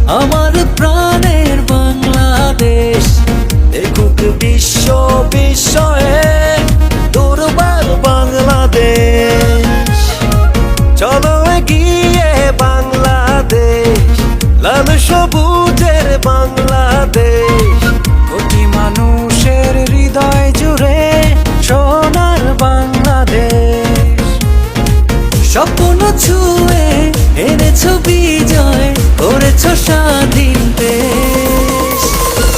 আমার প্রাণের বাংলাদেশ। দেখুক বিশ্ব বিস্ময়ে দুর্বার বাংলাদেশ। চলো এগিয়ে বাংলাদেশ, লাল সবুজের বাংলাদেশ। কোটি মানুষের হৃদয় জুড়ে সোনার বাংলাদেশ। স্বপ্ন ছুঁয়ে এনেছো বিজয়, করেছো স্বাধীন দেশ।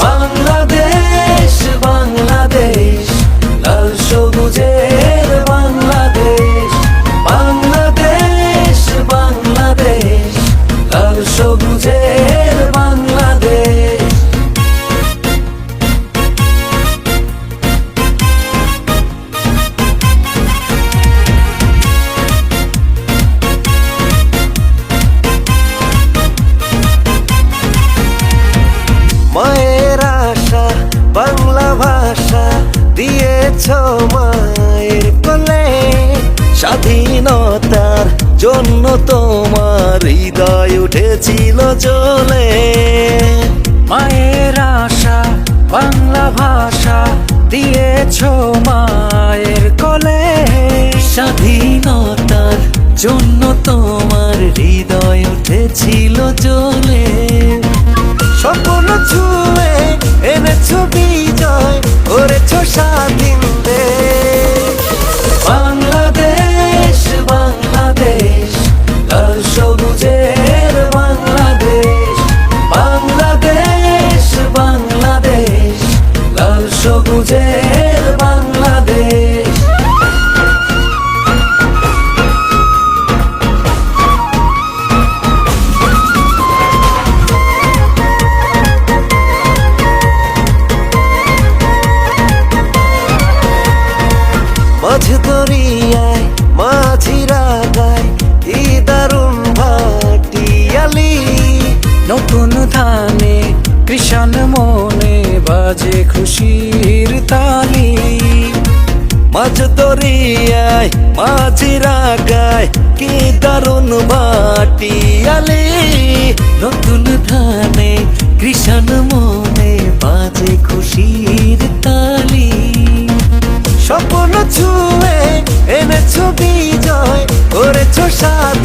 বাংলাদেশ বাংলাদেশ, লাল সবুজের বাংলাদেশ। বাংলাদেশ বাংলাদেশ, লাল সবুজের বাংলাদেশ। মায়ের আশা বাংলা ভাষা দিয়েছ মায়ের কোলে। স্বাধীনতার জন্য তোমার হৃদয় উঠেছিল জ্বলে। মায়ের আশা বাংলা ভাষা দিয়েছ মায়ের কোলে। স্বাধীনতার জন্য তোমার হৃদয় উঠেছিল জ্বলে। স্বপ্ন ছুঁয়ে এনেছো বিজয়, করেছো স্বাধীন দেশ। বাংলাদেশ বাংলাদেশ, লাল সবুজের বাংলাদেশ। বাংলাদেশ বাংলাদেশ, লাল সবুজের বাংলাদেশ। মাঝ দরিয়ায় মাঝিরা গায় কি দারুণ ভাটিয়ালি। নতুন ধানে কৃষণ মনে বাজে খুশির তালি। মাঝ দরিয়ায় মাঝিরা গায় কি দারুণ ভাটিয়ালি। নতুন ধানে কৃষণ মনে বাজে খুশির তালি। স্বপ্ন ছুঁয়ে এনেছো বিজয়, করেছো স্বাধীন